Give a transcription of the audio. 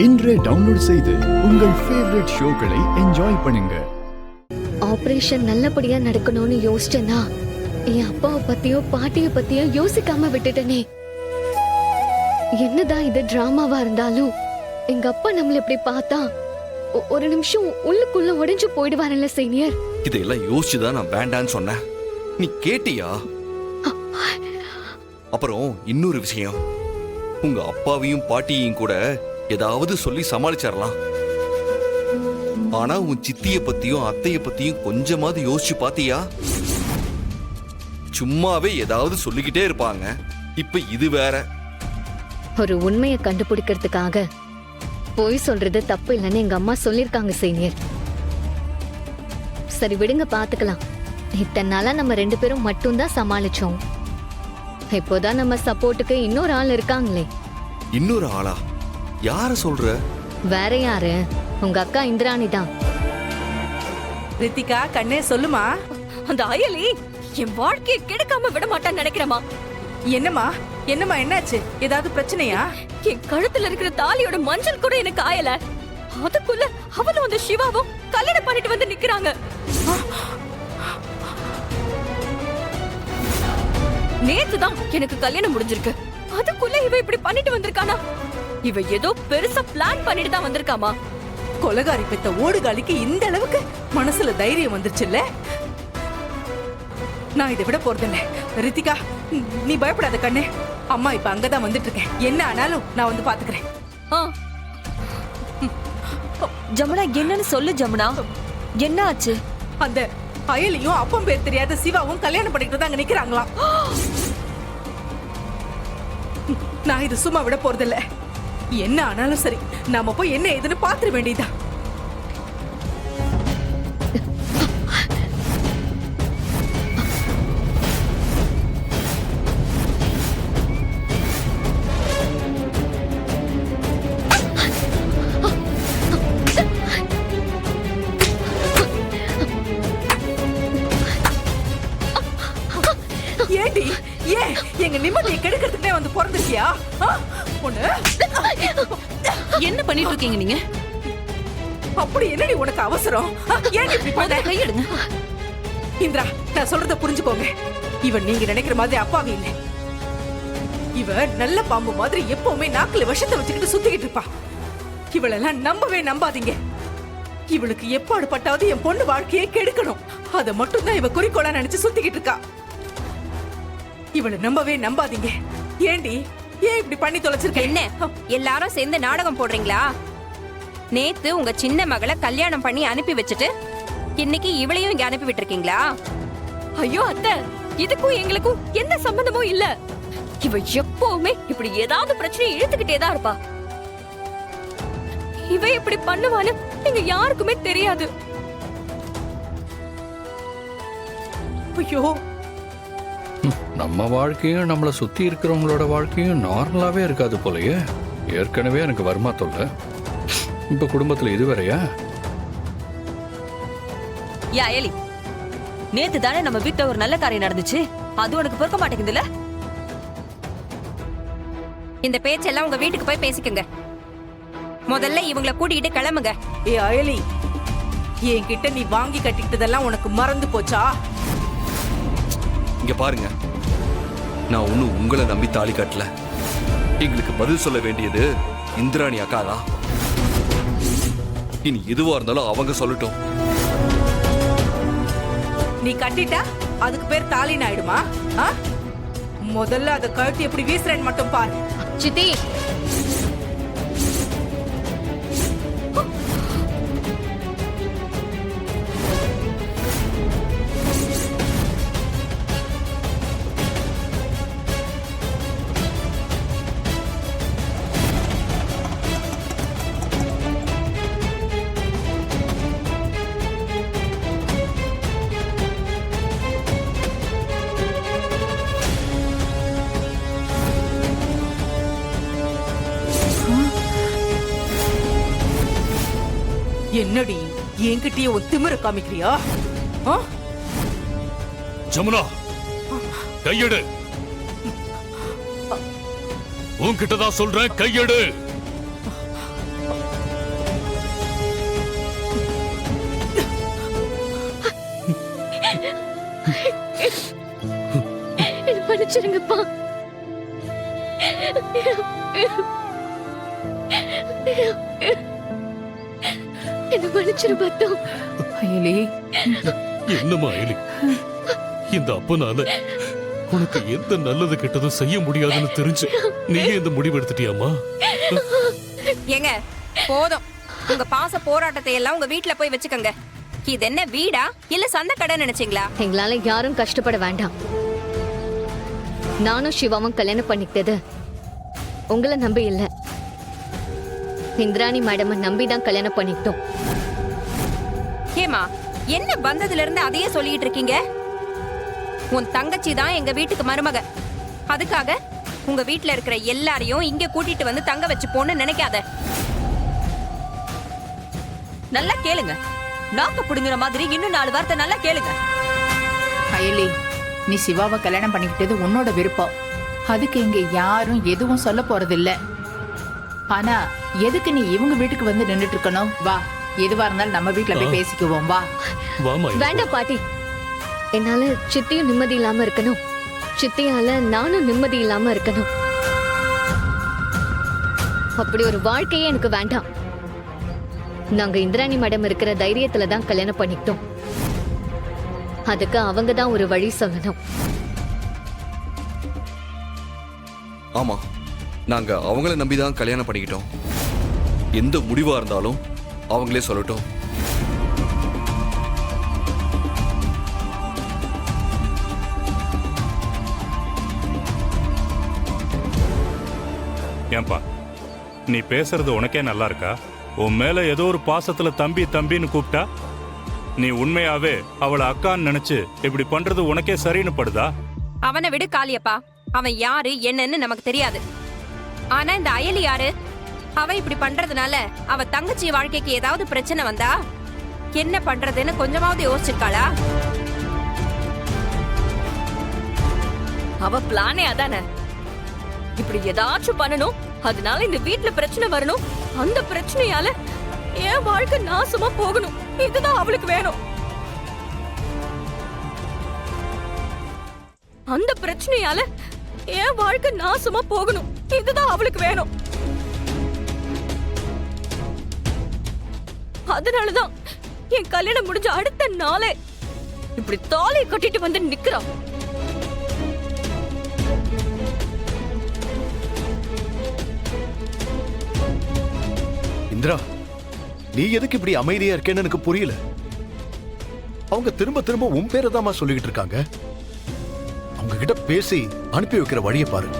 இன்றே டவுன்லோட் செய்து உங்கள் ஃபேவரட் ஷோக்களை என்ஜாய் பண்ணுங்க. ஆபரேஷன் நல்லபடியா நடக்கணும்னு யோசிச்சேன்னா என் அப்பாவை பத்தியோ பாட்டிய பத்தியோ யோசிக்காம விட்டுட்டனே. என்னதான் இது டிராமாவா இருந்தாலும் எங்க அப்பா நம்மள இப்படி பார்த்தா ஒரு நிமிஷம் உள்ளுக்குள்ள உடைஞ்சு போயிடுவாரல்ல சீனியர். இதெல்லாம் யோசிச்சுதான் நான் வேண்டான்னு சொன்னேன். நீ கேட்டியா? அப்புறம் இன்னொரு விஷயம், உங்க அப்பாவையும் பாட்டியையும் கூட ஏதாவது சொல்லி சமாளிச்சிடலாம். ஆனா உன் சித்திய பத்தியும் அத்தைய பத்தியும் கொஞ்சமாவது யோசிச்சு பாத்தியா? சும்மாவே ஏதாவது சொல்லிக்கிட்டே இருப்பாங்க. இப்ப இது வேற. ஒரு உண்மையை கண்டுபிடிக்கிறதுக்காக போய் சொல்றது தப்பு இல்லைன்னு எங்க அம்மா சொல்லிருக்காங்க சீனியர். சரி விடுங்க, பாத்துக்கலாம். இத்தனை நாளா நம்ம 2 பேரும் மட்டும்தான் சமாளிச்சோம். இப்போதான் நம்ம சப்போர்ட்டுக்கு இன்னொரு ஆள் இருக்காங்களே. இன்னொரு ஆளா? யார சொல்ற? வேற யாரு? உங்க அக்கா இந்திராணி தான். ரித்திகா கண்ணே சொல்லுமா. அந்த அயலி என் வாழ்க்கையை கெடுக்காம விட மாட்டான்னு நினைக்கிறேமா. என்னம்மா என்னம்மா என்னாச்சு? ஏதாவது பிரச்சனையா? என் கழுத்துல இருக்கிற தாலியோட மஞ்சள் கூட எனக்கு ஆயல. அதுக்குள்ள அவளும் அந்த சிவாவும் கல்யாணம் பண்ணிட்டு வந்து நிக்கிறாங்க. நேத்துதான் எனக்கு கல்யாணம் முடிஞ்சிருக்கு. அதுக்குள்ள இவ இப்படி பண்ணிட்டு வந்திருக்கானா? இவ ஏதோ பெருசா பிளான் பண்ணிட்டு தான் வந்திருக்காமா. கொலகாரி பெத்த ஓடுகாலிக்கு இந்த அளவுக்கு மனசுல தைரியம் வந்துருச்சுல்ல. நான் இதை விட போறதில்ல. ரித்திகா நீ பயப்படாத கண்ணே. அம்மா இப்ப அங்கதான் வந்துட்டு இருக்கேன். என்ன ஆனாலும் நான் வந்து பாத்துக்கிறேன். ஜமுனா என்னன்னு சொல்லு ஜமுனா. என்ன ஆச்சு? அந்த அயலியும் அப்பம் பேர் தெரியாத சிவாவும் கல்யாணம் பண்ணிட்டு தான் அங்க நிக்கிறாங்களாம். நான் இது சும்மா விட போறதில்ல. என்ன ஆனாலும் சரி, நாம போய் என்ன ஏதுன்னு பாத்துற வேண்டியதா. ஏண்டி ஏன் எங்க நிம்மதியை கெடுக்கிறதுக்கே வந்து பிறந்திருக்கியா? என்ன பண்ணிட்டு இருக்கீங்க நீங்க? அப்படி என்னடி உனக்கு அவசரம்? ஏன் இப்படி பண்ண? கையெடுங்க இந்திரா, நான் சொல்றத புரிஞ்சுக்கோங்க. இவன் நீங்க நினைக்கிற மாதிரி அப்பாவி இல்லை. இவ நல்ல பாம்பு மாதிரி எப்பவுமே நாக்குல விஷத்தை வச்சுக்கிட்டு சுத்திக்கிட்டு இருப்பா. இவளெல்லாம் நம்பவே நம்பாதீங்க. இவளுக்கு எப்பாடு பட்டாவது என் பொண்ணு வாழ்க்கையை கெடுக்கணும். அதை மட்டும் தான் இவ குறிக்கோளா நினைச்சு சுத்திக்கிட்டு இருக்கா. இவளை நம்பவே நம்பாதீங்க. ஏண்டி ஏன் இப்படி பண்ணி தொலைச்சிருக்க? என்ன எல்லாரும் சேர்ந்து நாடகம் போடுறீங்களா? நேத்து உங்க சின்ன மகளை கல்யாணம் பண்ணி அனுப்பி வச்சுட்டு இன்னைக்கு இவளையும் இங்க அனுப்பி விட்டுருக்கீங்களா? ஐயோ அத்தை, இதுக்கும் எங்களுக்கும் எந்த சம்பந்தமும் இல்ல. இவ எப்பவுமே இப்படி ஏதாவது பிரச்சனை இழுத்துக்கிட்டே தான் இருப்பா. இவ இப்படி பண்ணுவான்னு எங்க யாருக்குமே தெரியாது. ஐயோ, நம்ம வாழ்க்கையும் நம்மளை சுத்தி இருக்கிறவங்களோட வாழ்க்கையும் நார்மலாவே இருக்காது போலயே. ஏற்கனவே எனக்கு வருமா தொல்லை, இப்ப குடும்பத்துல இது வேறயா? யா அயலி, நேத்து தானே நம்ம வீட்டுல ஒரு நல்ல காரியம் நடந்துச்சு. அது உனக்கு பொறுக்க மாட்டேங்குதுல? இந்த பேச்செல்லாம் உங்க வீட்டுக்கு போய் பேசிக்கங்க. முதல்ல இவங்கள கூட்டிட்டு கிளம்புங்க. ஏ அயலி, என்கிட்ட நீ வாங்கி கட்டிக்கிட்டதெல்லாம் உனக்கு மறந்து போச்சா? இங்க பாருங்க, நான் ஒன்னும் உங்களை நம்பி தாலி கட்டல. எங்களுக்கு பதில் சொல்ல வேண்டியது இந்திராணி அக்கா தான். இனி எதுவா இருந்தாலும் அவங்க சொல்லட்டும். நீ கட்டிட்டா அதுக்கு பேர் தாலின்னு ஆயிடுமா? முதல்ல அதை கழட்டி எப்படி வீசுறேன்னு மட்டும் பாரு. சித்தி, என்னடி என்கிட்டயே ஒரு திமிர காமிக்கிறியா? ஜமுனா, கையெடு. உன்கிட்டதான் சொல்றேன், கையெடு. மன்னிச்சிருங்கப்பா. என்ன மன்னிச்சிரு பத்து. அயலி, என்னம்மா அயலி, இந்த அப்பனால உனக்கு எந்த நல்லது கெட்டதும் செய்ய முடியாதுன்னு தெரிஞ்சு நீயே இந்த முடிவு எடுத்துட்டியாமா? ஏங்க போதும், உங்க பாச போராட்டத்தை எல்லாம் உங்க வீட்ல போய் வச்சுக்கோங்க. இது என்ன வீடா இல்ல சந்தை கடை நினைச்சீங்களா? எங்களால யாரும் கஷ்டப்பட வேண்டாம். நானும் சிவாவும் கல்யாணம் பண்ணிக்கிட்டது உங்களை நம்பி இல்ல, இந்திராணி மேடம் நம்பிதான் கல்யாணம் பண்ணிக்கிட்டோம். ஏமா, என்ன வந்ததுல இருந்து அதையே சொல்லிட்டு இருக்கீங்க? உன் தங்கச்சி தான் எங்க வீட்டுக்கு மருமக. அதுக்காக உங்க வீட்ல இருக்கிற எல்லாரையும் இங்க கூட்டிட்டு வந்து தங்க வச்சு போன்னு நினைக்காத. நல்லா கேளுங்க. நாக்க புடுங்குற மாதிரி இன்னும் 4 வார்த்தை நல்லா கேளுங்க. அயலி, நீ சிவாவை கல்யாணம் பண்ணிக்கிட்டது உன்னோட விருப்பம். அதுக்கு இங்க யாரும் எதுவும் சொல்ல போறது இல்ல. ஆனா எதுக்கு நீ இவங்க வீட்டுக்கு வந்து நின்னுட்டு இருக்கணும்? வா, எதுவா இருந்தாலும் நம்ம வீட்ல போய் பேசிக்குவோம். வா. வாமா. வேண்டாம் பாட்டி, என்னால சித்தியும் நிம்மதி இல்லாம இருக்கணும், சித்தியால நானும் நிம்மதி இல்லாம இருக்கணும். அப்படி ஒரு வாழ்க்கையே எனக்கு வேண்டாம். நாங்க இந்திராணி மேடம் இருக்கிற தைரியத்துல தான் கல்யாணம் பண்ணிக்கிட்டோம். அதுக்கு அவங்க தான் ஒரு வழி சொல்லணும். ஆமா, நாங்க அவங்கள நம்பிதான் கல்யாணம் பண்ணிக்கிட்டோம். எந்த முடிவா இருந்தாலும் அவங்களே சொல்லட்டும். ஏன்பா, நீ பேசுறது உனக்கே நல்லா இருக்கா? உன் மேல ஏதோ ஒரு பாசத்துல தம்பி தம்பின்னு கூப்பிட்டா நீ உண்மையாவே அவளை அக்கான்னு நினைச்சு இப்படி பண்றது உனக்கே சரின்னு படுதா? அவனை விடு காளியப்பா. அவன் யாரு என்னன்னு நமக்கு தெரியாது. ஆனா இந்த அயலி யாரு? அவ இப்படி பண்றதுனால அவ தங்கச்சி வாழ்க்கைக்கு ஏதாவது பிரச்சனை வந்தா என்ன பண்றதுன்னு கொஞ்சமாவது யோசிச்சிருக்காளா? அவ பிளானே அதானே. இப்படி ஏதாச்சும் பண்ணணும், அதனால இந்த வீட்ல பிரச்சனை வரணும், அந்த பிரச்சனையால என் வாழ்க்கை நாசமா போகணும். இதுதான் அவளுக்கு வேணும். அந்த பிரச்சனையால என் வாழ்க்கை நாசமா போகணும். இதுதான் அவளுக்கு வேணும். அதனாலதான் என் கல்யாணம் முடிஞ்ச அடுத்த நாளே இப்படி தாலியை கட்டிட்டு வந்து நிக்கிறான். இந்திரா, நீ எதுக்கு இப்படி அமைதியா இருக்கேன்னு எனக்கு புரியல. அவங்க திரும்ப திரும்ப உன் பேரை தான் சொல்லிக்கிட்டு இருக்காங்க. அவங்க கிட்ட பேசி அனுப்பி வைக்கிற வழியை பாரு.